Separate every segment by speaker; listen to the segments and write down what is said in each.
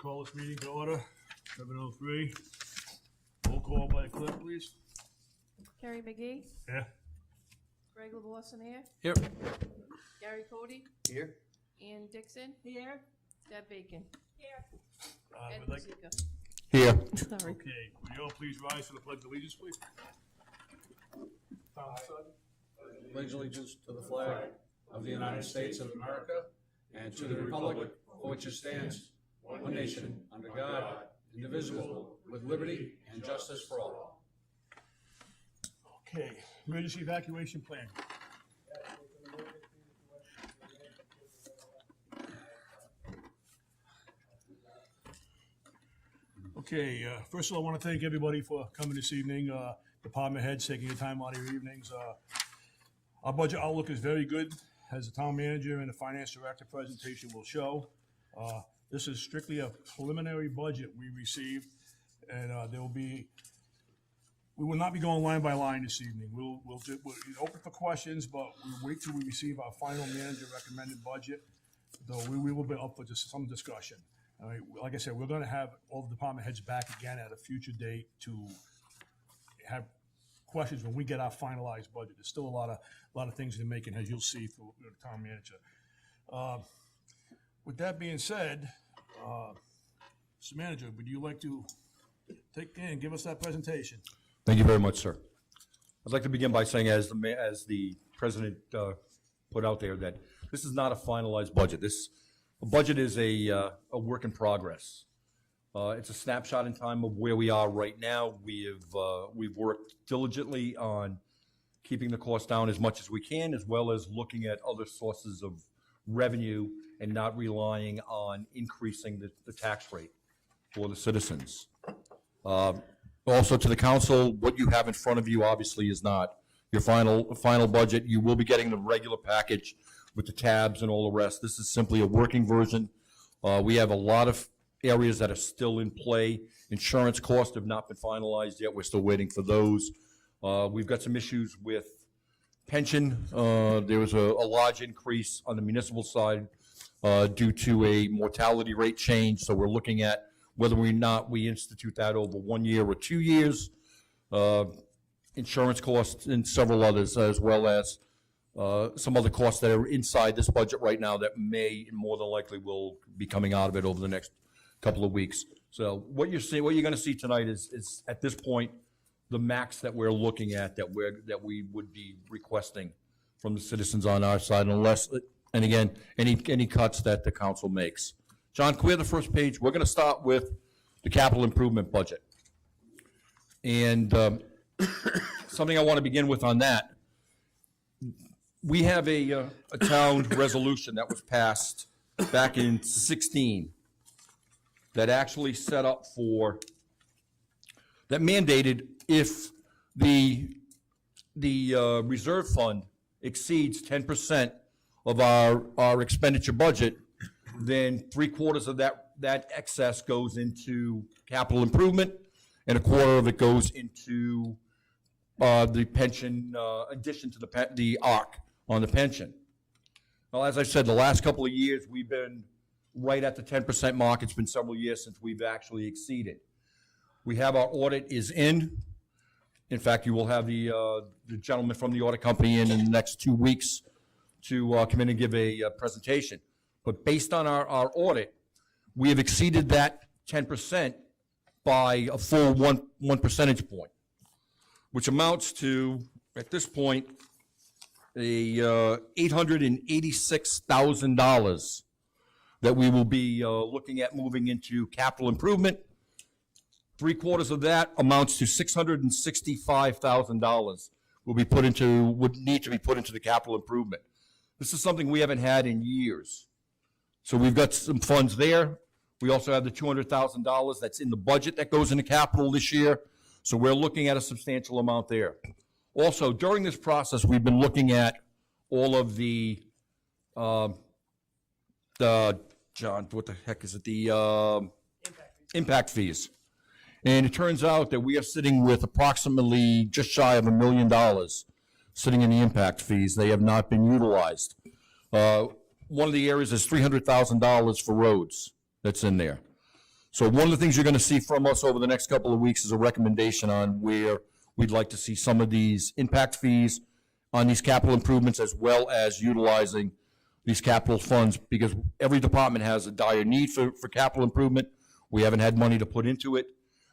Speaker 1: Call this meeting to order, 7:03. Roll call by the clerk, please.
Speaker 2: Kerry McGee,
Speaker 1: Yeah.
Speaker 2: Greg LaBosson here,
Speaker 3: Here.
Speaker 2: Gary Cody,
Speaker 3: Here.
Speaker 2: Ian Dixon. Here. Deb Bacon. Here. Ed
Speaker 1: We'd like,
Speaker 2: Pizzica.
Speaker 3: Here.
Speaker 2: Sorry.
Speaker 1: okay, would you all please rise for the pledge of allegiance, please?
Speaker 3: Pledge allegiance to the flag of the United States of America and to the republic for which it stands, one nation, under God, indivisible, with liberty and justice for all.
Speaker 1: Okay, emergency evacuation plan. Okay, first of all, I want to thank everybody for coming this evening. Department heads taking your time out of your evenings. Our budget outlook is very good, as the town manager and the finance director presentation will show. This is strictly a preliminary budget we received, and we will not be going line by line this evening. We'll open for questions, but we'll wait till we receive our final manager recommended budget, though we will be up for just some discussion. All right, like I said, we're gonna have all the department heads back again at a future date to have questions when we get our finalized budget. There's still a lot of things to make, and as you'll see through the town manager. With that being said, Mr. Manager, would you like to take and give us that presentation?
Speaker 4: Thank you very much, sir. I'd like to begin by saying, as the president put out there, that this is not a finalized budget. This budget is a work in progress. It's a snapshot in time of where we are right now. We've worked diligently on keeping the cost down as much as we can, as well as looking at other sources of revenue and not relying on increasing the tax rate for the citizens. Also, to the council, what you have in front of you obviously is not your final budget. You will be getting the regular package with the tabs and all the rest. This is simply a working version. We have a lot of areas that are still in play. Insurance costs have not been finalized yet. We're still waiting for those. We've got some issues with pension. There was a large increase on the municipal side due to a mortality rate change. So we're looking at whether or not we institute that over 1 year or 2 years. Insurance costs and several others, as well as some other costs that are inside this budget right now that may and more than likely will be coming out of it over the next couple of weeks. So what you're going to see tonight is at this point the max that we're looking at that we would be requesting from the citizens on our side, unless, and again, any cuts that the council makes. John, clear the first page. We're going to start with the capital improvement budget, and something I want to begin with on that. We have a town resolution that was passed back in 16 that actually set up that mandated if the reserve fund exceeds 10% of our expenditure budget, then 3/4 of that excess goes into capital improvement, and 1/4 of it goes into the pension, addition to the ARC on the pension. Well, as I said, the last couple of years, we've been right at the 10% mark. It's been several years since we've actually exceeded. We have our audit is in. In fact, you will have the gentleman from the audit company in the next 2 weeks to come in and give a presentation. But based on our audit, we have exceeded that 10% by a full one percentage point, which amounts to, at this point, $886,000 that we will be looking at moving into capital improvement. 3/4 of that amounts to $665,000 would need to be put into the capital improvement. This is something we haven't had in years. So we've got some funds there. We also have the $200,000 that's in the budget that goes into capital this year. So we're looking at a substantial amount there. Also, during this process, we've been looking at all of the John, what the heck is it? The impact fees. And it turns out that we are sitting with approximately just shy of $1 million sitting in the impact fees. They have not been utilized. One of the areas is $300,000 for roads that's in there. So one of the things you're going to see from us over the next couple of weeks is a recommendation on where we'd like to see some of these impact fees on these capital improvements, as well as utilizing these capital funds, because every department has a dire need for capital improvement. We haven't had money to put into it.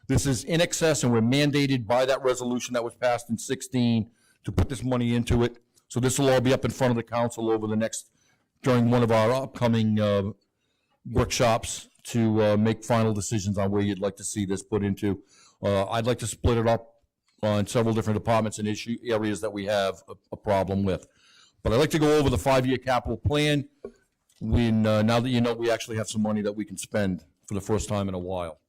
Speaker 4: This is in excess, and we're mandated by that resolution that was passed in 16 to put this money into it. So this will all be up in front of the council over the next, during one of our upcoming workshops to make final decisions on where you'd like to see this put into. I'd like to split it up on several different departments and issue areas that we have a problem with. But I'd like to go over the 5-year capital plan when, now that you know we actually have some money that we can spend for the first time in a while.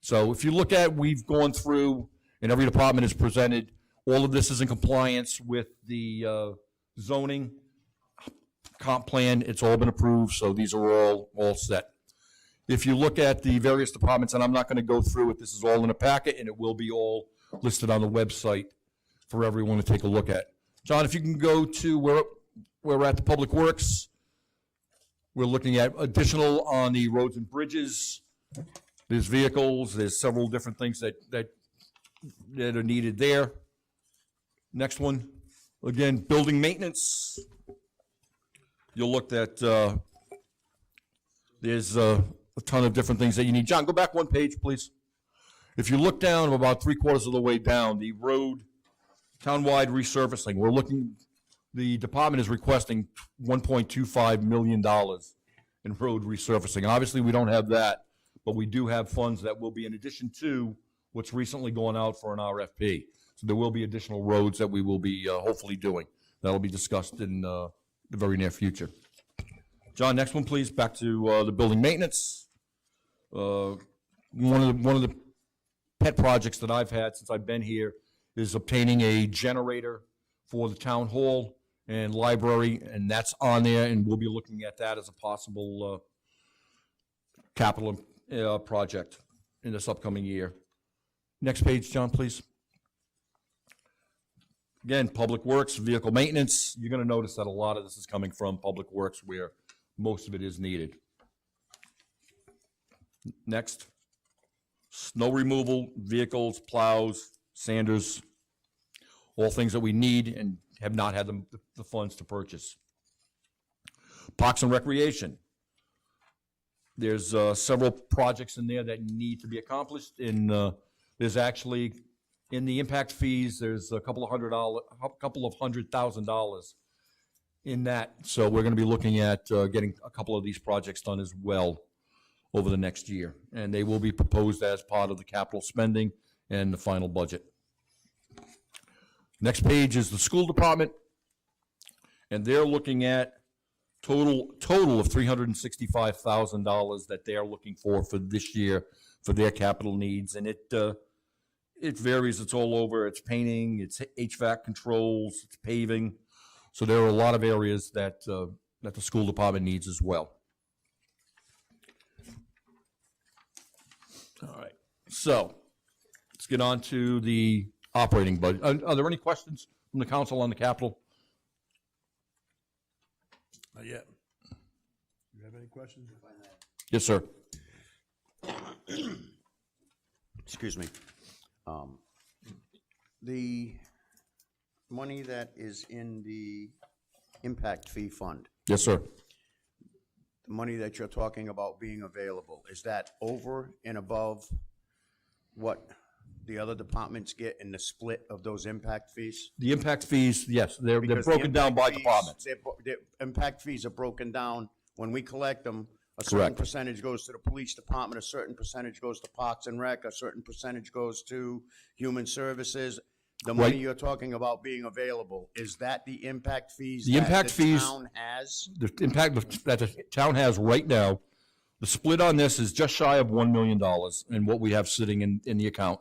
Speaker 4: So if you look at, we've gone through, and every department has presented, all of this is in compliance with the zoning comp plan. It's all been approved, so these are all set. If you look at the various departments, and I'm not going to go through it, this is all in a packet, and it will be all listed on the website for everyone to take a look at. John, if you can go to where we're at the Public Works, we're looking at additional on the roads and bridges. There's vehicles, there's several different things that are needed there. Next one, again, building maintenance. You'll look at, there's a ton of different things that you need. John, go back one page, please. If you look down about 3/4 of the way down, the road townwide resurfacing, we're looking, the department is requesting $1.25 million in road resurfacing. And obviously, we don't have that, but we do have funds that will be in addition to what's recently going out for an RFP. So there will be additional roads that we will be hopefully doing. That'll be discussed in the very near future. John, next one, please. Back to the building maintenance. One of the pet projects that I've had since I've been here is obtaining a generator for the town hall and library, and that's on there, and we'll be looking at that as a possible capital project in this upcoming year. Next page, John, please. Again, Public Works, vehicle maintenance. You're going to notice that a lot of this is coming from Public Works, where most of it is needed. Next, snow removal, vehicles, plows, sanders, all things that we need and have not had the funds to purchase. Parks and Recreation. There's several projects in there that need to be accomplished. There's actually, in the impact fees, there's a couple of $100,000 in that. So we're going to be looking at getting a couple of these projects done as well over the next year. And they will be proposed as part of the capital spending and the final budget. Next page is the school department. And they're looking at total of $365,000 that they are looking for this year for their capital needs. And it varies. It's all over. It's painting, it's HVAC controls, it's paving. So there are a lot of areas that the school department needs as well. All right. So let's get on to the operating budget. Are there any questions from the council on the capital?
Speaker 1: Not yet. You have any questions?
Speaker 4: Yes, sir.
Speaker 5: Excuse me. The money that is in the impact fee fund,
Speaker 4: Yes, sir.
Speaker 5: the money that you're talking about being available, is that over and above what the other departments get in the split of those impact fees?
Speaker 4: The impact fees, yes, they're
Speaker 5: Because the
Speaker 4: broken down by
Speaker 5: impact fees,
Speaker 4: departments.
Speaker 5: The impact fees are broken down. When we collect them, a certain
Speaker 4: Correct.
Speaker 5: percentage goes to the police department, a certain percentage goes to Parks and Rec, a certain percentage goes to Human Services. The money
Speaker 4: Right.
Speaker 5: you're talking about being available, is that the impact fees
Speaker 4: The
Speaker 5: that
Speaker 4: impact
Speaker 5: the
Speaker 4: fees-
Speaker 5: town has?
Speaker 4: The impact that the town has right now, the split on this is just shy of $1 million in what we have sitting in the account.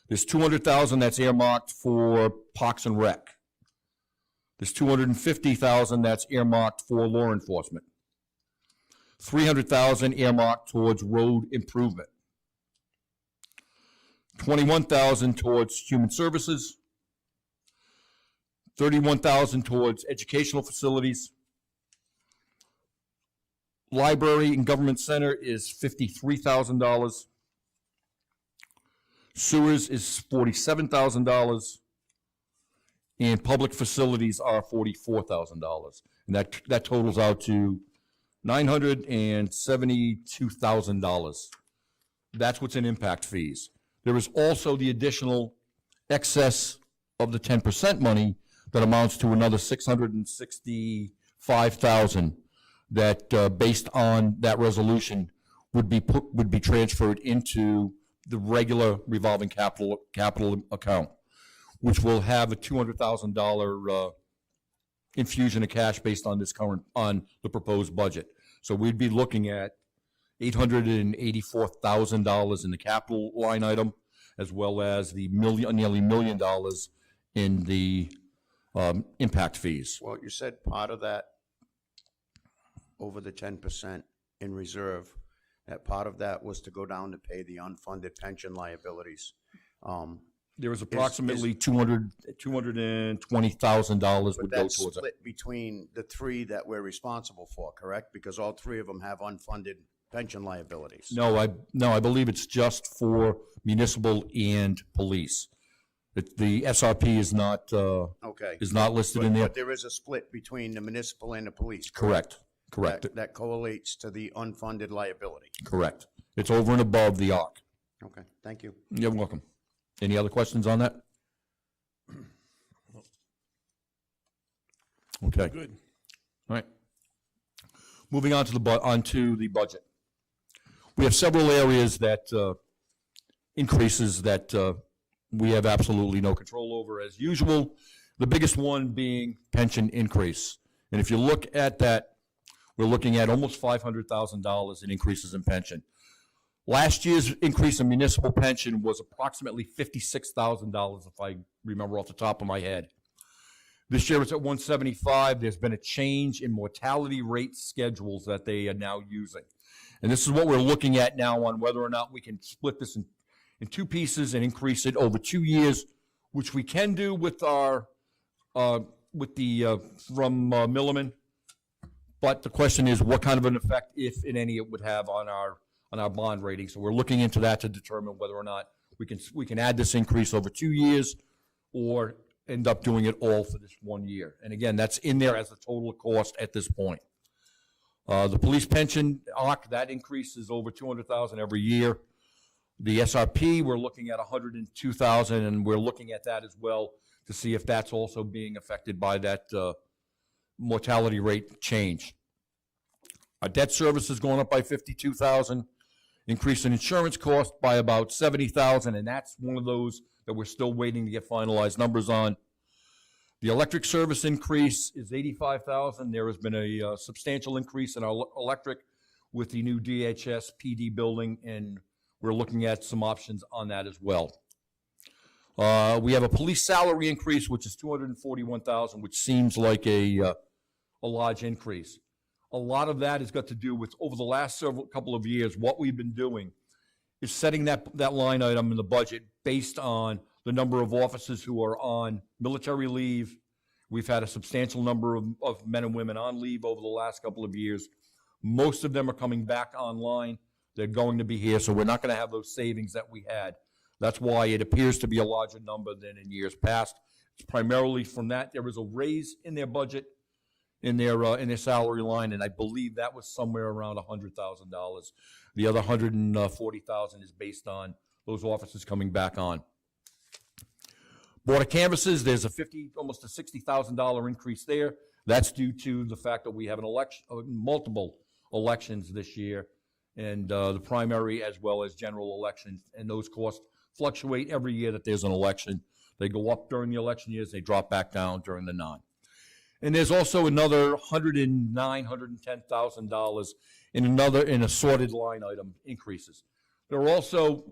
Speaker 4: There's $200,000 that's earmarked for Parks and Rec. There's $250,000 that's earmarked for law enforcement. $300,000 earmarked towards road improvement. $21,000 towards human services. $31,000 towards educational facilities. Library and Government Center is $53,000. Sewers is $47,000. And public facilities are $44,000. And that totals out to $972,000. That's what's in impact fees. There is also the additional excess of the 10% money that amounts to another $665,000 that, based on that resolution, would be transferred into the regular revolving capital account, which will have a $200,000 infusion of cash based on the proposed budget. So we'd be looking at $884,000 in the capital line item, as well as the nearly $1 million in the impact fees.
Speaker 5: Well, you said part of that, over the 10% in reserve, that part of that was to go down to pay the unfunded pension liabilities.
Speaker 4: There was approximately $220,000
Speaker 5: But
Speaker 4: would go
Speaker 5: that's
Speaker 4: towards it.
Speaker 5: split between the three that we're responsible for, correct? Because all three of them have unfunded pension liabilities.
Speaker 4: No, I believe it's just for municipal and police. The SRP is not,
Speaker 5: Okay.
Speaker 4: listed in there.
Speaker 5: But there is a split between the municipal and the police.
Speaker 4: Correct.
Speaker 5: That correlates to the unfunded liability.
Speaker 4: Correct. It's over and above the ARC.
Speaker 5: Okay, thank you.
Speaker 4: You're welcome. Any other questions on that? Okay.
Speaker 1: Good.
Speaker 4: All right. Moving on to the budget. We have several areas that increases that we have absolutely no control over as usual. The biggest one being pension increase. And if you look at that, we're looking at almost $500,000 in increases in pension. Last year's increase in municipal pension was approximately $56,000, if I remember off the top of my head. This year it's at $175,000. There's been a change in mortality rate schedules that they are now using. And this is what we're looking at now on whether or not we can split this in two pieces and increase it over 2 years, which we can do with our, from Milliman. But the question is what kind of an effect, if in any, it would have on our bond rating. So we're looking into that to determine whether or not we can add this increase over 2 years or end up doing it all for this 1 year. And again, that's in there as the total cost at this point. The police pension, ARC, that increase is over $200,000 every year. The SRP, we're looking at $102,000, and we're looking at that as well to see if that's also being affected by that mortality rate change. Our debt service is going up by $52,000, increase in insurance cost by about $70,000, and that's one of those that we're still waiting to get finalized numbers on. The electric service increase is $85,000. There has been a substantial increase in our electric with the new DHS PD building, and we're looking at some options on that as well. We have a police salary increase, which is $241,000, which seems like a large increase. A lot of that has got to do with, over the last couple of years, what we've been doing is setting that line item in the budget based on the number of officers who are on military leave. We've had a substantial number of men and women on leave over the last couple of years. Most of them are coming back online. They're going to be here, so we're not going to have those savings that we had. That's why it appears to be a larger number than in years past. It's primarily from that. There was a raise in their budget, in their salary line, and I believe that was somewhere around $100,000. The other $140,000 is based on those officers coming back on. Border canvases, there's almost a $60,000 increase there. That's due to the fact that we have multiple elections this year, and the primary as well as general elections, and those costs fluctuate every year that there's an election. They go up during the election years, they drop back down during the non. And there's also another $110,000 in assorted line item increases. There are also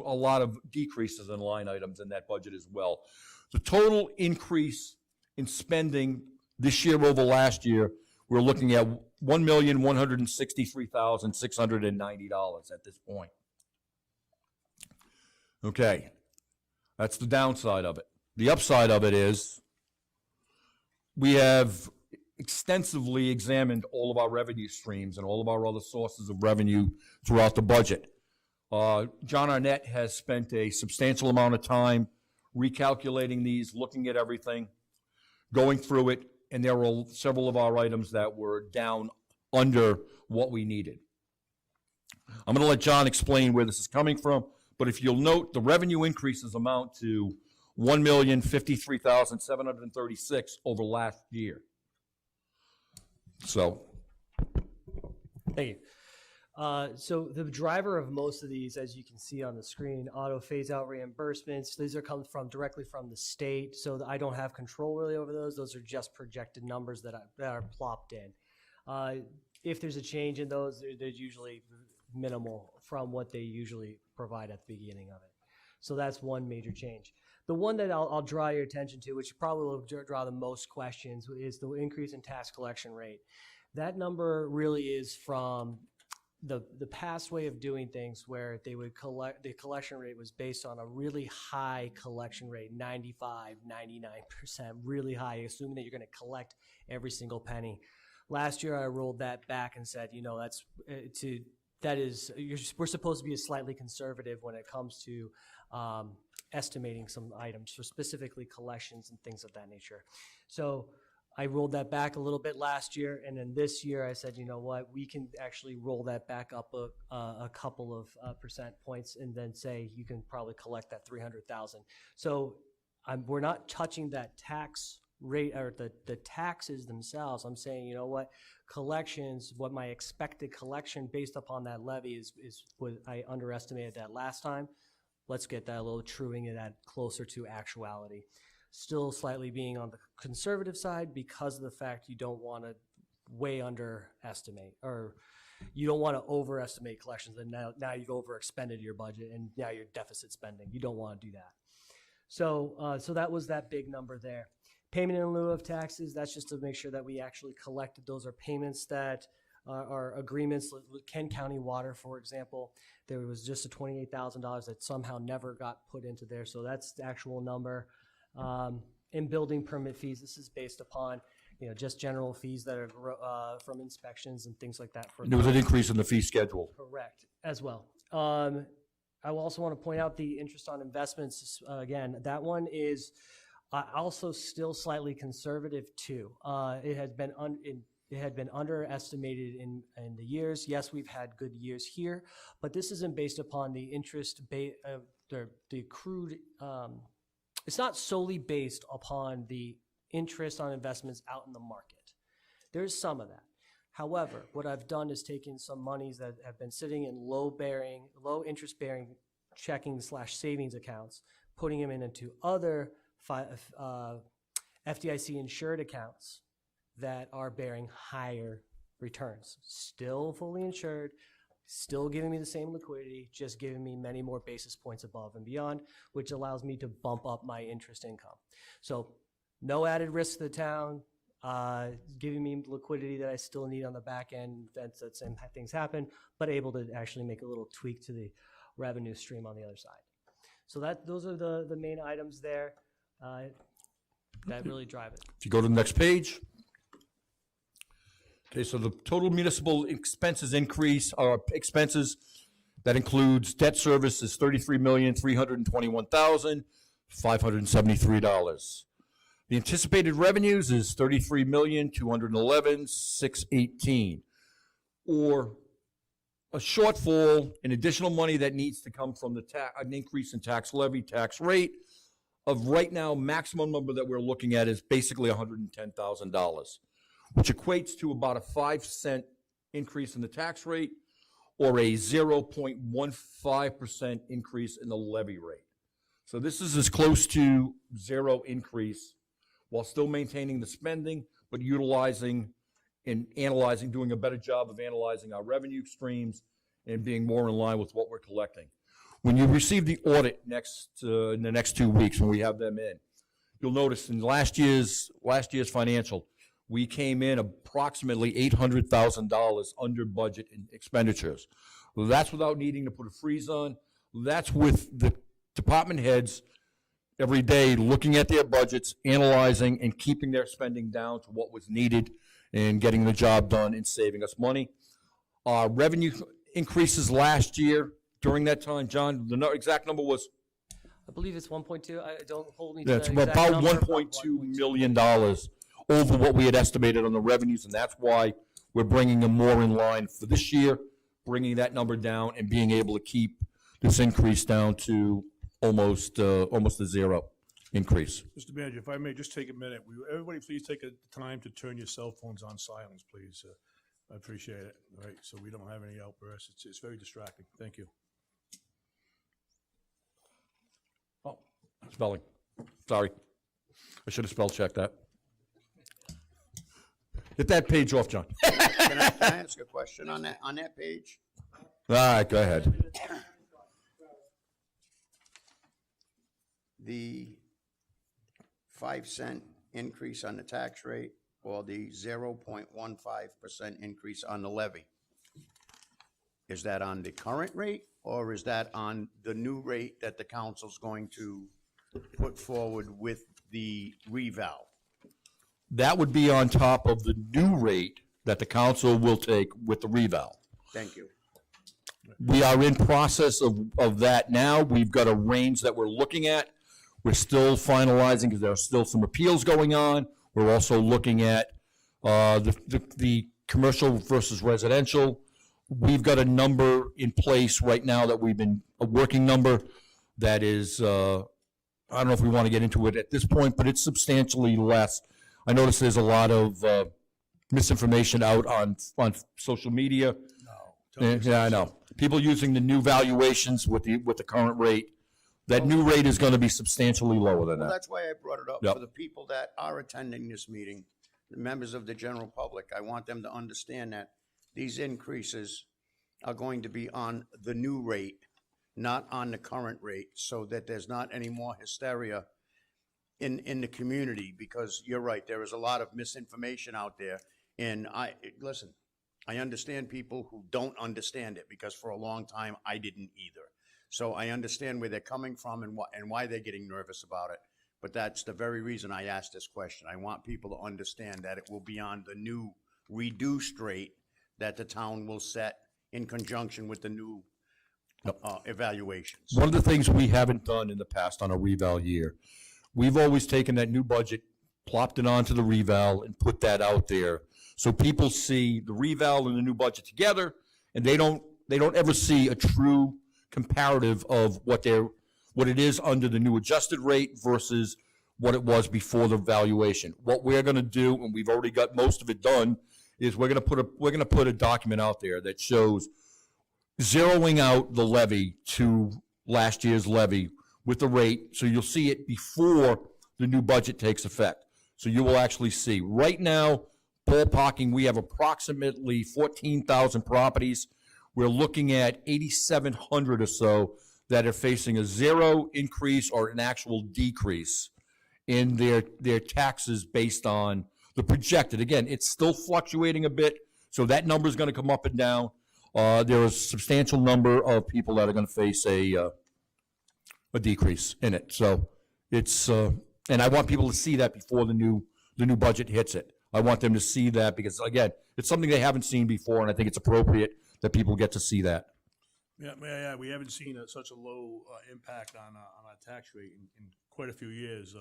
Speaker 4: a lot of decreases in line items in that budget as well. The total increase in spending this year over last year, we're looking at $1,163,690 at this point. Okay, that's the downside of it. The upside of it is we have extensively examined all of our revenue streams and all of our other sources of revenue throughout the budget. John Arnett has spent a substantial amount of time recalculating these, looking at everything, going through it, and there were several of our items that were down under what we needed. I'm going to let John explain where this is coming from, but if you'll note, the revenue increases amount to $1,053,736 over last year. So,
Speaker 6: Thank you. So the driver of most of these, as you can see on the screen, auto phase out reimbursements, these are come from directly from the state, so I don't have control really over those. Those are just projected numbers that are plopped in. If there's a change in those, they're usually minimal from what they usually provide at the beginning of it. So that's one major change. The one that I'll draw your attention to, which probably will draw the most questions, is the increase in tax collection rate. That number really is from the past way of doing things, where they would collect, the collection rate was based on a really high collection rate, 95, 99%, really high, assuming that you're going to collect every single penny. Last year, I rolled that back and said, we're supposed to be slightly conservative when it comes to estimating some items, for specifically collections and things of that nature. So I rolled that back a little bit last year, and then this year I said, you know what, we can actually roll that back up a couple of percent points, and then say you can probably collect that $300,000. So we're not touching that tax rate or the taxes themselves. I'm saying, you know what, collections, what my expected collection based upon that levy is what I underestimated that last time. Let's get that a little truing it at closer to actuality. Still slightly being on the conservative side because of the fact you don't want to way underestimate, or you don't want to overestimate collections, and now you've overexpended your budget and now you're deficit spending. You don't want to do that. So that was that big number there. Payment in lieu of taxes, that's just to make sure that we actually collected. Those are payments that are agreements with Kent County Water, for example. There was just a $28,000 that somehow never got put into there, so that's the actual number. In building permit fees, this is based upon, just general fees that are from inspections and things like that.
Speaker 4: there was an increase in the fee schedule.
Speaker 6: Correct, as well. I will also want to point out the interest on investments. Again, that one is also still slightly conservative too. It had been underestimated in the years. Yes, we've had good years here, but this isn't based upon the interest, the accrued. It's not solely based upon the interest on investments out in the market. There's some of that. However, what I've done is taken some monies that have been sitting in low interest bearing checking / savings accounts, putting them into other FDIC insured accounts that are bearing higher returns. Still fully insured, still giving me the same liquidity, just giving me many more basis points above and beyond, which allows me to bump up my interest income. So no added risk to the town, giving me liquidity that I still need on the back end, that same things happen, but able to actually make a little tweak to the revenue stream on the other side. So those are the main items there that really drive it.
Speaker 4: If you go to the next page. Okay, so the total municipal expenses increase, expenses, that includes debt service is $33,321,573. The anticipated revenues is $33,211,618, or a shortfall in additional money that needs to come from an increase in tax levy, tax rate of right now, maximum number that we're looking at is basically $110,000, which equates to about a 5-cent increase in the tax rate or a 0.15% increase in the levy rate. So this is as close to zero increase while still maintaining the spending, but utilizing and analyzing, doing a better job of analyzing our revenue streams and being more in line with what we're collecting. When you receive the audit in the next 2 weeks, when we have them in, you'll notice in last year's financial, we came in approximately $800,000 under budget in expenditures. Well, that's without needing to put a freeze on. That's with the department heads every day looking at their budgets, analyzing, and keeping their spending down to what was needed and getting the job done and saving us money. Our revenue increases last year during that time, John, the exact number was
Speaker 6: I believe it's 1.2. I don't hold me to
Speaker 4: that's
Speaker 6: that exact
Speaker 4: about
Speaker 6: number.
Speaker 4: $1.2 million over what we had estimated on the revenues, and that's why we're bringing them more in line for this year, bringing that number down and being able to keep this increase down to almost a zero increase.
Speaker 1: Mr. Manager, if I may, just take a minute. Everybody, please take a time to turn your cell phones on silence, please. I appreciate it, all right, so we don't have any outbursts. It's very distracting. Thank you.
Speaker 4: Oh, spelling. Sorry. I should have spell checked that. Get that page off, John.
Speaker 5: Can I ask a question on that page?
Speaker 4: All right, go ahead.
Speaker 5: The 5-cent increase on the tax rate or the 0.15% increase on the levy? Is that on the current rate or is that on the new rate that the council's going to put forward with the reval?
Speaker 4: That would be on top of the new rate that the council will take with the reval.
Speaker 5: Thank you.
Speaker 4: We are in process of that now. We've got a range that we're looking at. We're still finalizing because there are still some appeals going on. We're also looking at the commercial versus residential. We've got a number in place right now that we've been, a working number that is, I don't know if we want to get into it at this point, but it's substantially less. I notice there's a lot of misinformation out on social media. Yeah, I know. People using the new valuations with the current rate. That new rate is going to be substantially lower than
Speaker 5: Well,
Speaker 4: that.
Speaker 5: that's why I brought it up.
Speaker 4: Yep.
Speaker 5: For the people that are attending this meeting, the members of the general public, I want them to understand that these increases are going to be on the new rate, not on the current rate, so that there's not any more hysteria in the community, because you're right, there is a lot of misinformation out there. And listen, I understand people who don't understand it, because for a long time, I didn't either. So I understand where they're coming from and why they're getting nervous about it. But that's the very reason I asked this question. I want people to understand that it will be on the new reduced rate that the town will set in conjunction with the new evaluations.
Speaker 4: One of the things we haven't done in the past on a reval year, we've always taken that new budget, plopped it onto the reval, and put that out there. So people see the reval and the new budget together, and they don't ever see a true comparative of what it is under the new adjusted rate versus what it was before the valuation. What we're going to do, and we've already got most of it done, is we're going to put a document out there that shows zeroing out the levy to last year's levy with the rate, so you'll see it before the new budget takes effect. So you will actually see. Right now, ballparking, we have approximately 14,000 properties. We're looking at 8,700 or so that are facing a zero increase or an actual decrease in their taxes based on the projected. Again, it's still fluctuating a bit, so that number is going to come up and down. There is a substantial number of people that are going to face a decrease in it. So it's, and I want people to see that before the new budget hits it. I want them to see that because, again, it's something they haven't seen before, and I think it's appropriate that people get to see that.
Speaker 1: Yeah, we haven't seen such a low impact on our tax rate in quite a few years.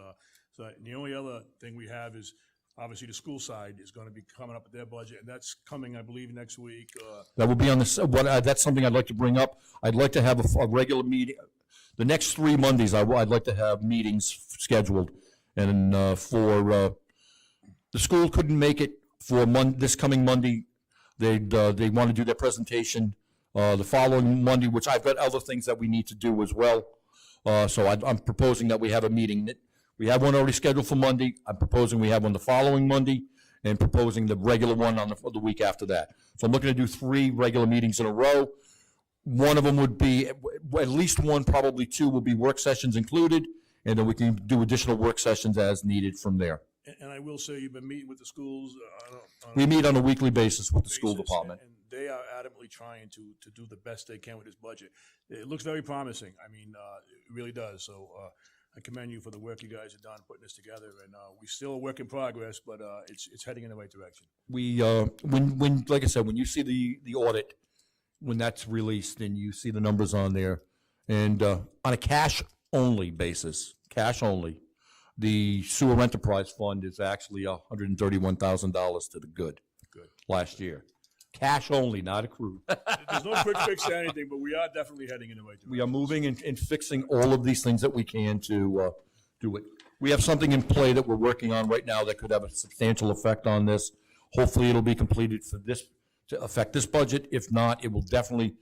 Speaker 1: So the only other thing we have is, obviously, the school side is going to be coming up with their budget, and that's coming, I believe, next week.
Speaker 4: That will be on the, that's something I'd like to bring up. I'd like to have a regular meeting. The next 3 Mondays, I'd like to have meetings scheduled. And for, the school couldn't make it for this coming Monday. They want to do their presentation the following Monday, which I've got other things that we need to do as well. So I'm proposing that we have a meeting. We have one already scheduled for Monday. I'm proposing we have one the following Monday, and proposing the regular one on the week after that. So I'm looking to do 3 regular meetings in a row. One of them would be, at least one, probably 2 will be work sessions included, and then we can do additional work sessions as needed from there.
Speaker 1: And I will say, you've been meeting with the schools.
Speaker 4: We meet on a weekly basis with the school department.
Speaker 1: And they are adamantly trying to do the best they can with this budget. It looks very promising. I mean, it really does. So I commend you for the work you guys have done putting this together, and we still a work in progress, but it's heading in the right direction.
Speaker 4: We, when, like I said, when you see the audit, when that's released and you see the numbers on there, and on a cash-only basis, cash only, the sewer enterprise fund is actually $131,000 to the good.
Speaker 1: Good.
Speaker 4: Last year. Cash only, not accrued.
Speaker 1: There's no quick fix to anything, but we are definitely heading in the right direction.
Speaker 4: We are moving and fixing all of these things that we can to do it. We have something in play that we're working on right now that could have a substantial effect on this. Hopefully, it'll be completed for this, to affect this budget. If not, it will definitely,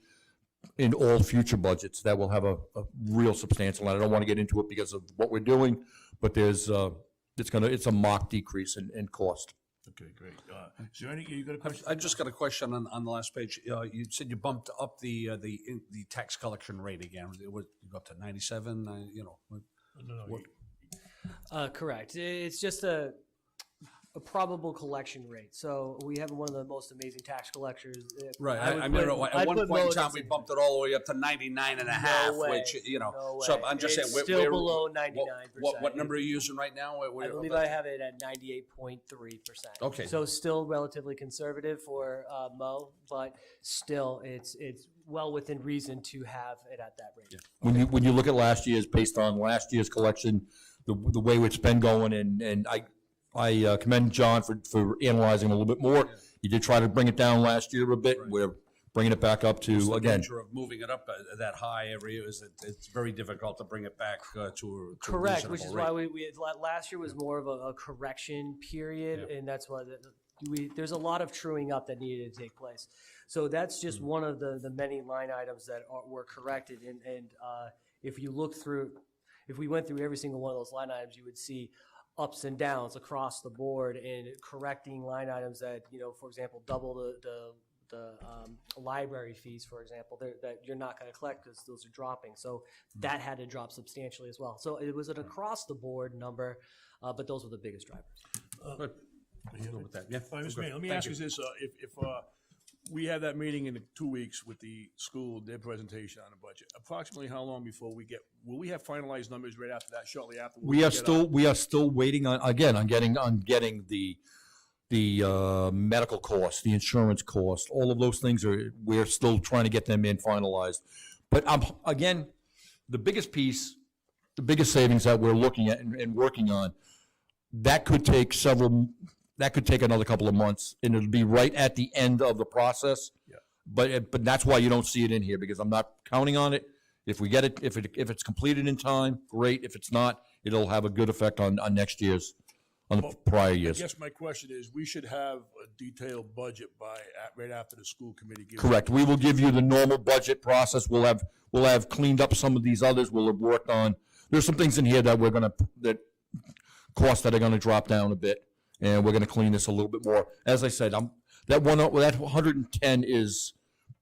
Speaker 4: in all future budgets, that will have a real substantial, and I don't want to get into it because of what we're doing, but there's, it's a marked decrease in cost.
Speaker 1: Okay, great. Is there any, you got a question?
Speaker 3: I just got a question on the last page. You said you bumped up the tax collection rate again. It was, you go up to 97, you know.
Speaker 1: No,
Speaker 6: Correct. It's just a probable collection rate. So we have one of the most amazing tax collectors.
Speaker 3: Right.
Speaker 6: I would
Speaker 3: I mean,
Speaker 6: put-
Speaker 3: at
Speaker 6: I'd
Speaker 3: one
Speaker 6: put
Speaker 3: point in
Speaker 6: Mo
Speaker 3: time,
Speaker 6: as
Speaker 3: we
Speaker 6: a-
Speaker 3: bumped it all the way up to 99 and a half,
Speaker 6: No way.
Speaker 3: which, you know.
Speaker 6: No
Speaker 3: So
Speaker 6: way.
Speaker 3: I'm just
Speaker 6: It's
Speaker 3: saying.
Speaker 6: still below
Speaker 3: what-
Speaker 6: 99%.
Speaker 3: What number are you using right now?
Speaker 6: I believe I have it at 98.3%.
Speaker 3: Okay.
Speaker 6: So still relatively conservative for Mo, but still it's well within reason to have it at that rate.
Speaker 4: When you look at last year's, based on last year's collection, the way it's been going, and I commend John for analyzing a little bit more. He did try to bring it down last year a bit. We're bringing it back up to,
Speaker 3: The
Speaker 4: again,
Speaker 3: danger of moving it up that high every year is that it's very difficult to bring it back to a
Speaker 6: Correct, which is
Speaker 3: reasonable
Speaker 6: why
Speaker 3: rate.
Speaker 6: we last year was more of a correction period, and that's why there's a lot of truing up that needed to take place. So that's just one of the many line items that were corrected, and if you look through, if we went through every single one of those line items, you would see ups and downs across the board and correcting line items that, you know, for example, double the library fees, for example, that you're not going to collect because those are dropping. So that had to drop substantially as well. So it was an across the board number, but those were the biggest drivers.
Speaker 3: Good. Good with that. Yeah.
Speaker 1: Mr.
Speaker 3: good.
Speaker 1: Mayor, let me
Speaker 3: Thank
Speaker 1: ask you this, if we have that meeting in 2 weeks with the school, their presentation on the budget, approximately how long before will we have finalized numbers right after that, shortly after?
Speaker 4: we are still waiting on getting the medical costs, the insurance costs, all of those things we're still trying to get them in finalized. But again, the biggest piece, the biggest savings that we're looking at and working on, that could take another couple of months, and it'll be right at the end of the process.
Speaker 1: Yeah.
Speaker 4: But that's why you don't see it in here, because I'm not counting on it. If we get it, if it's completed in time, great. If it's not, it'll have a good effect on next year's, on the prior
Speaker 1: I
Speaker 4: years.
Speaker 1: guess my question is, we should have a detailed budget right after the school committee gives.
Speaker 4: Correct. We will give you the normal budget process. We'll have cleaned up some of these others. We'll have worked on. There's some things in here that costs that are gonna drop down a bit, and we're gonna clean this a little bit more. As I said, that 110 is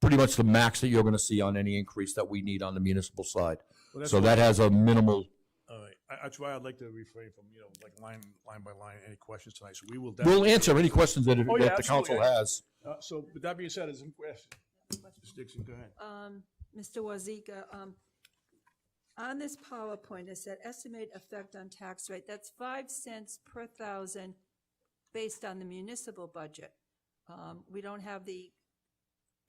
Speaker 4: pretty much the max that you're gonna see on any increase that we need on the municipal side.
Speaker 1: Well, that's
Speaker 4: So
Speaker 1: why-
Speaker 4: that has a minimal.
Speaker 1: All right, that's why I'd like to refrain from, like line by line, any questions tonight, so we will.
Speaker 4: We'll
Speaker 1: definitely-
Speaker 4: answer any questions that
Speaker 1: Oh, yeah,
Speaker 4: the council
Speaker 1: absolutely.
Speaker 4: has.
Speaker 1: So with that being said, is there any questions? Ms. Dixon, go ahead.
Speaker 2: Mr. Wazika, on this PowerPoint, it said estimate effect on tax rate. That's 5 cents per thousand based on the municipal budget. We don't have the.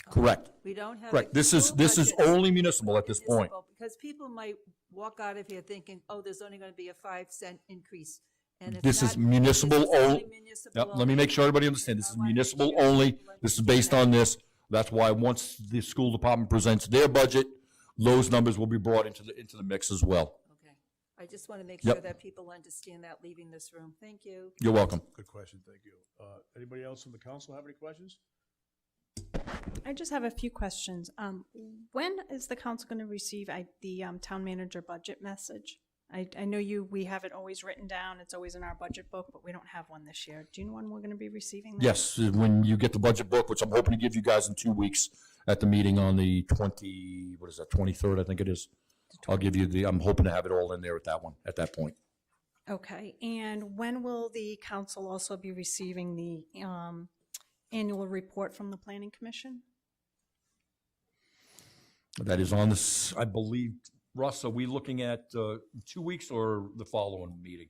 Speaker 4: Correct.
Speaker 2: We don't have.
Speaker 4: Correct.
Speaker 2: the
Speaker 4: This is
Speaker 2: full budget.
Speaker 4: only municipal at this point.
Speaker 2: Municipal, because people might walk out of here thinking, oh, there's only going to be a 5 cent increase. And it's
Speaker 4: This is
Speaker 2: not-
Speaker 4: municipal
Speaker 2: this is only
Speaker 4: only.
Speaker 2: municipal
Speaker 4: Yep, let me
Speaker 2: only.
Speaker 4: make sure everybody understands. This
Speaker 2: I
Speaker 4: is
Speaker 2: wanna make
Speaker 4: municipal
Speaker 2: sure
Speaker 4: only.
Speaker 2: people
Speaker 4: This is based on this. That's why once the school department presents their budget, those numbers will be brought into the mix as well.
Speaker 2: Okay. I just want to make
Speaker 4: Yep.
Speaker 2: sure that people understand that leaving this room. Thank you.
Speaker 4: You're welcome.
Speaker 1: Good question, thank you. Anybody else from the council have any questions?
Speaker 7: I just have a few questions. When is the council going to receive the town manager budget message? I know we have it always written down. It's always in our budget book, but we don't have one this year. Do you know when we're going to be receiving that?
Speaker 4: Yes, when you get the budget book, which I'm hoping to give you guys in 2 weeks at the meeting on the 23rd, I think it is. I'll give you I'm hoping to have it all in there at that point.
Speaker 7: Okay. And when will the council also be receiving the annual report from the planning commission?
Speaker 4: That is on this, I believe, Russ, are we looking at 2 weeks or the following meeting?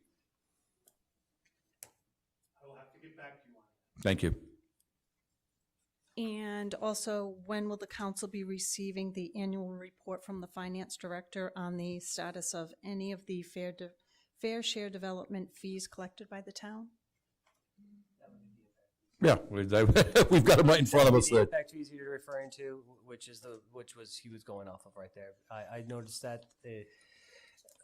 Speaker 8: I will have to get back to you on it.
Speaker 4: Thank you.
Speaker 7: And also, when will the council be receiving the annual report from the finance director on the status of any of the fair share development fees collected by the town?
Speaker 4: Yeah, we've got them right in front of us
Speaker 6: The
Speaker 4: there.
Speaker 6: impact fees you're referring to, which was he was going off of right there. I noticed that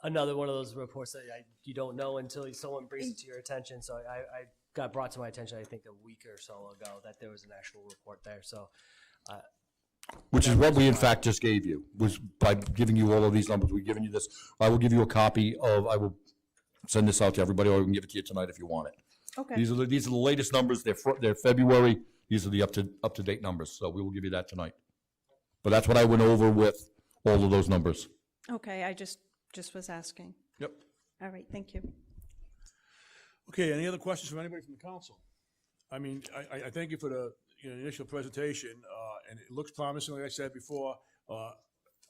Speaker 6: another one of those reports that you don't know until someone brings it to your attention. So I got brought to my attention, I think a week or so ago, that there was an actual report there. So
Speaker 4: Which is what we in fact just gave you, was by giving you all of these numbers, we've given you this. I will give you a copy of, I will send this out to everybody, or we can give it to you tonight if you want it.
Speaker 7: Okay.
Speaker 4: These are the latest numbers, they're February, these are the up-to-date numbers, so we will give you that tonight. But that's what I went over with all of those numbers.
Speaker 7: Okay, I just was asking.
Speaker 4: Yep.
Speaker 7: All right, thank you.
Speaker 1: Okay, any other questions from anybody from the council? I mean, I thank you for the initial presentation, and it looks promising, like I said before.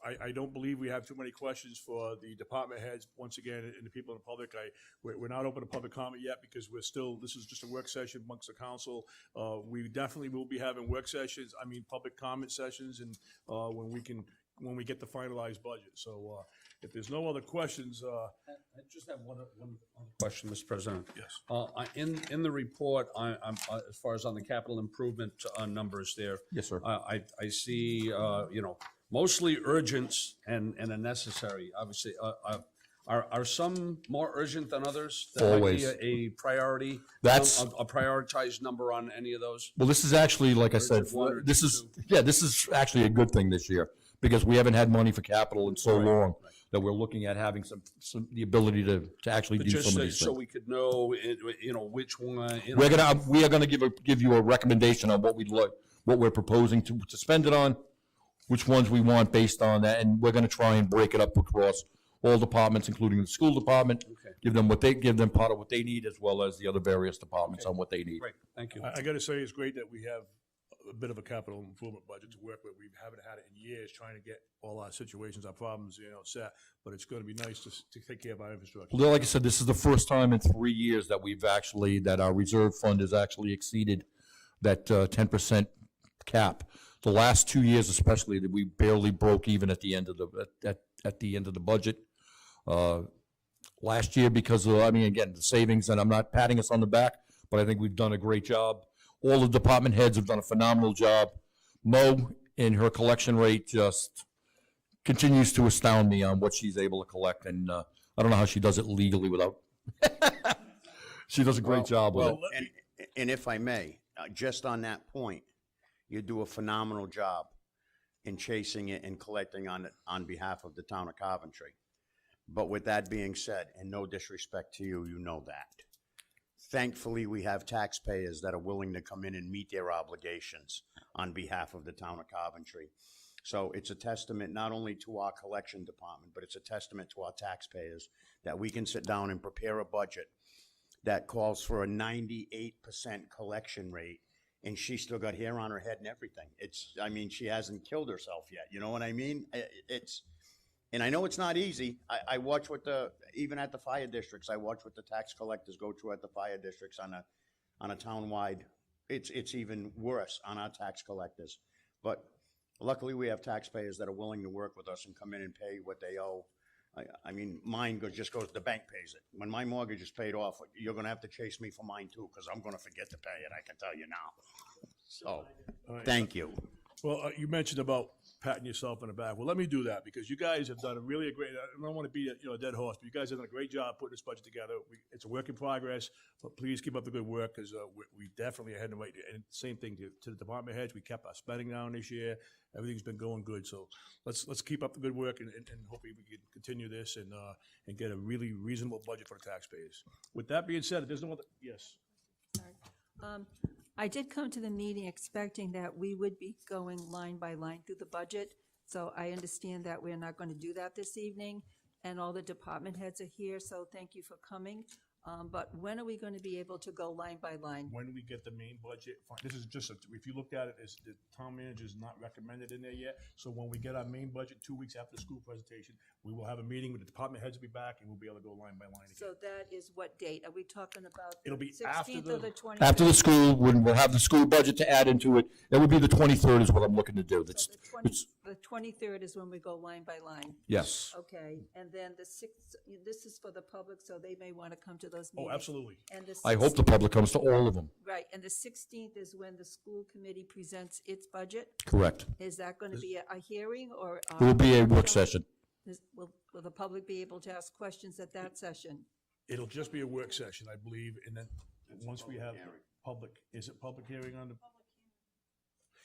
Speaker 1: I don't believe we have too many questions for the department heads, once again, and the people in the public. We're not open to public comment yet because this is just a work session amongst the council. We definitely will be having work sessions, public comment sessions, and when we get the finalized budget. So if there's no other questions,
Speaker 3: I just have one question, Mr. President.
Speaker 1: yes.
Speaker 3: In the report, I'm as far as on the capital improvement numbers there.
Speaker 4: Yes, sir.
Speaker 3: I see, mostly urgent and a necessary. Obviously, are some more urgent than others? That might be
Speaker 4: Always.
Speaker 3: a priority.
Speaker 4: That's-
Speaker 3: a prioritized number on any of those.
Speaker 4: Well, this is actually, like I said,
Speaker 3: one or
Speaker 4: this is actually a good thing this year, because we haven't had money for capital in so long that we're looking at having the ability to actually
Speaker 3: But
Speaker 4: do
Speaker 3: just
Speaker 4: some of these
Speaker 3: so
Speaker 4: things.
Speaker 3: we could know, which one.
Speaker 4: We are gonna give you a recommendation on what we're proposing to spend it on, which ones we want based on that, and we're gonna try and break it up across all departments, including the school department.
Speaker 3: Okay.
Speaker 4: Give them part of what they need, as well as the other various departments on what they need.
Speaker 3: Great, thank you.
Speaker 1: I got to say, it's great that we have a bit of a capital improvement budget to work with. We haven't had it in years, trying to get all our situations, our problems, set. But it's going to be nice to take care of our infrastructure.
Speaker 4: Well, like I said, this is the first time in 3 years that our reserve fund has actually exceeded that 10% cap. The last 2 years especially, that we barely broke even at the end of the budget. Last year, because of, again, the savings, and I'm not patting us on the back, but I think we've done a great job. All the department heads have done a phenomenal job. Mo, in her collection rate, just continues to astound me on what she's able to collect, and I don't know how she does it legally without. She does a great job with it.
Speaker 5: And if I may, just on that point, you do a phenomenal job in chasing it and collecting on it on behalf of the town of Coventry. But with that being said, and no disrespect to you, you know that. Thankfully, we have taxpayers that are willing to come in and meet their obligations on behalf of the town of Coventry. So it's a testament not only to our collection department, but it's a testament to our taxpayers that we can sit down and prepare a budget that calls for a 98% collection rate, and she still got hair on her head and everything. She hasn't killed herself yet. You know what I mean? And I know it's not easy. I watch even at the fire districts, I watch what the tax collectors go through at the fire districts on a town-wide. It's even worse on our tax collectors. But luckily, we have taxpayers that are willing to work with us and come in and pay what they owe. Mine just goes, the bank pays it. When my mortgage is paid off, you're gonna have to chase me for mine too, because I'm gonna forget to pay it, I can tell you now. So, thank you.
Speaker 1: Well, you mentioned about patting yourself on the back. Well, let me do that, because you guys have done a great, I don't want to be a dead horse, but you guys have done a great job putting this budget together. It's a work in progress, but please keep up the good work, because we definitely are heading right. And same thing to the department heads. We kept our spending down this year. Everything's been going good. So let's keep up the good work, and hopefully we can continue this and get a really reasonable budget for the taxpayers. With that being said, if there's no other, yes.
Speaker 2: I did come to the meeting expecting that we would be going line by line through the budget, so I understand that we're not going to do that this evening, and all the department heads are here, so thank you for coming. But when are we going to be able to go line by line?
Speaker 1: When we get the main budget, this is just, if you looked at it, as the town manager is not recommended in there yet. So when we get our main budget 2 weeks after the school presentation, we will have a meeting with the department heads will be back and we'll be able to go line by line again.
Speaker 2: So that is what date? Are we talking about
Speaker 1: It'll
Speaker 2: the
Speaker 1: be after
Speaker 2: 16th
Speaker 1: the-
Speaker 2: or the 23rd?
Speaker 4: After the school, when we'll have the school budget to add into it, that would be the 23rd is what I'm looking to do. That's,
Speaker 2: So the 23rd is when we go line by line.
Speaker 4: yes.
Speaker 2: Okay, and then the 6th, this is for the public, so they may want to come to those
Speaker 1: Oh,
Speaker 2: meetings.
Speaker 1: absolutely.
Speaker 2: And the
Speaker 4: I hope the public comes to all of them.
Speaker 2: Right, and the 16th is when the school committee presents its budget?
Speaker 4: Correct.
Speaker 2: Is that going to be a hearing or?
Speaker 4: It will be a work session.
Speaker 2: Will the public be able to ask questions at that session?
Speaker 1: It'll just be a work session, I believe, and then once we have public, is it public hearing on the?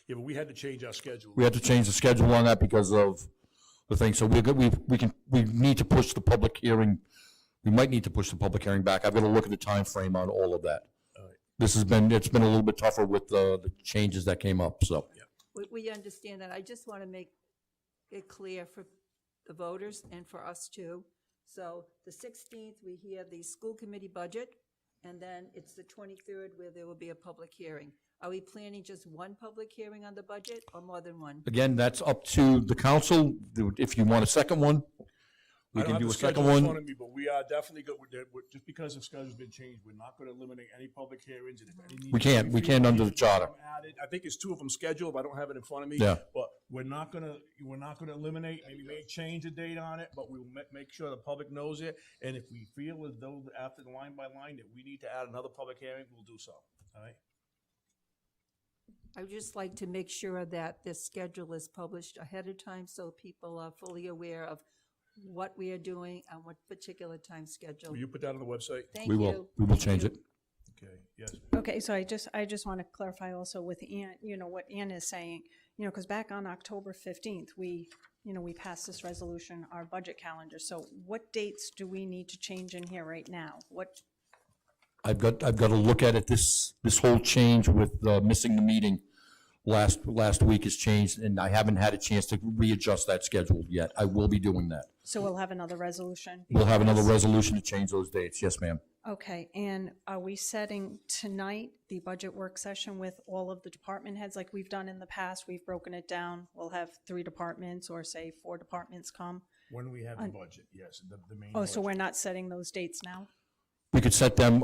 Speaker 1: Yeah, but we had to change our schedule.
Speaker 4: We had to change the schedule on that because of the thing, so we need to push the public hearing. We might need to push the public hearing back. I've got to look at the time frame on all of that. It's been a little bit tougher with the changes that came up, so.
Speaker 2: We understand that. I just want to make it clear for the voters and for us too. So the 16th, we hear the school committee budget, and then it's the 23rd where there will be a public hearing. Are we planning just one public hearing on the budget or more than one?
Speaker 4: Again, that's up to the council. If you want a second one, we can do a second
Speaker 1: I don't have the schedule in front
Speaker 4: one.
Speaker 1: of me, but we are definitely good with that. Just because the schedule's been changed, we're not going to eliminate any public hearings. And if any need
Speaker 4: We
Speaker 1: to
Speaker 4: can't
Speaker 1: be
Speaker 4: under the
Speaker 1: added,
Speaker 4: charter.
Speaker 1: I think it's 2 of them scheduled, but I don't have it in front of me.
Speaker 4: Yeah.
Speaker 1: But we're not gonna eliminate, maybe may change the date on it, but we'll make sure the public knows it. And if we feel as though after the line by line that we need to add another public hearing, we'll do so, all right?
Speaker 2: I would just like to make sure that this schedule is published ahead of time so people are fully aware of what we are doing on what particular time schedule.
Speaker 1: Will you put that on the website?
Speaker 2: Thank
Speaker 4: We
Speaker 2: you.
Speaker 4: will. We will change it.
Speaker 1: Okay, yes.
Speaker 7: Okay, so I just want to clarify also with Ann, what Ann is saying, because back on October 15th, we passed this resolution, our budget calendar. So what dates do we need to change in here right now?
Speaker 4: I've got to look at it. This whole change with missing the meeting last week has changed, and I haven't had a chance to readjust that schedule yet. I will be doing that.
Speaker 7: So we'll have another resolution?
Speaker 4: We'll have another
Speaker 7: because-
Speaker 4: resolution to change those dates. Yes, ma'am.
Speaker 7: Okay, and are we setting tonight the budget work session with all of the department heads like we've done in the past? We've broken it down. We'll have 3 departments or say 4 departments come.
Speaker 1: When we have the budget, yes, the main.
Speaker 7: Oh, so
Speaker 1: budget.
Speaker 7: we're not setting those dates now?
Speaker 4: We could set them,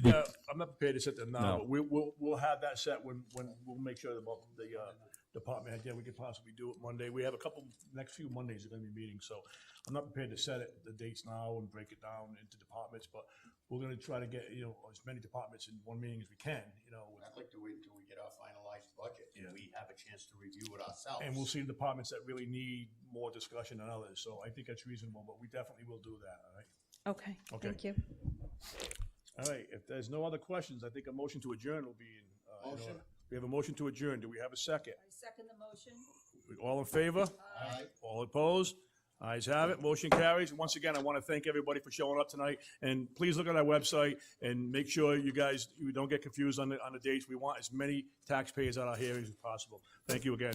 Speaker 1: Yeah, I'm not prepared to set them now,
Speaker 4: No.
Speaker 1: but we'll have that set when we'll make sure that the department head, we could possibly do it Monday. We have next few Mondays are gonna be meetings, so I'm not prepared to set the dates now and break it down into departments, but we're gonna try to get, as many departments in one meeting as we can,
Speaker 5: I'd like to wait until we get our finalized budget
Speaker 1: Yeah.
Speaker 5: and we have a chance to review it ourselves.
Speaker 1: and we'll see the departments that really need more discussion than others, so I think that's reasonable, but we definitely will do that, all right?
Speaker 7: Okay,
Speaker 1: Okay.
Speaker 7: thank you.
Speaker 1: All right, if there's no other questions, I think a motion to adjourn will be in.
Speaker 5: Motion.
Speaker 1: We have a motion to adjourn. Do we have a second?
Speaker 2: I second the motion.
Speaker 1: All in favor?
Speaker 5: Aye.
Speaker 1: All opposed? Ayes have it. Motion carries. Once again, I want to thank everybody for showing up tonight. And please look at our website and make sure you don't get confused on the dates. We want as many taxpayers at our hearings as possible. Thank you again.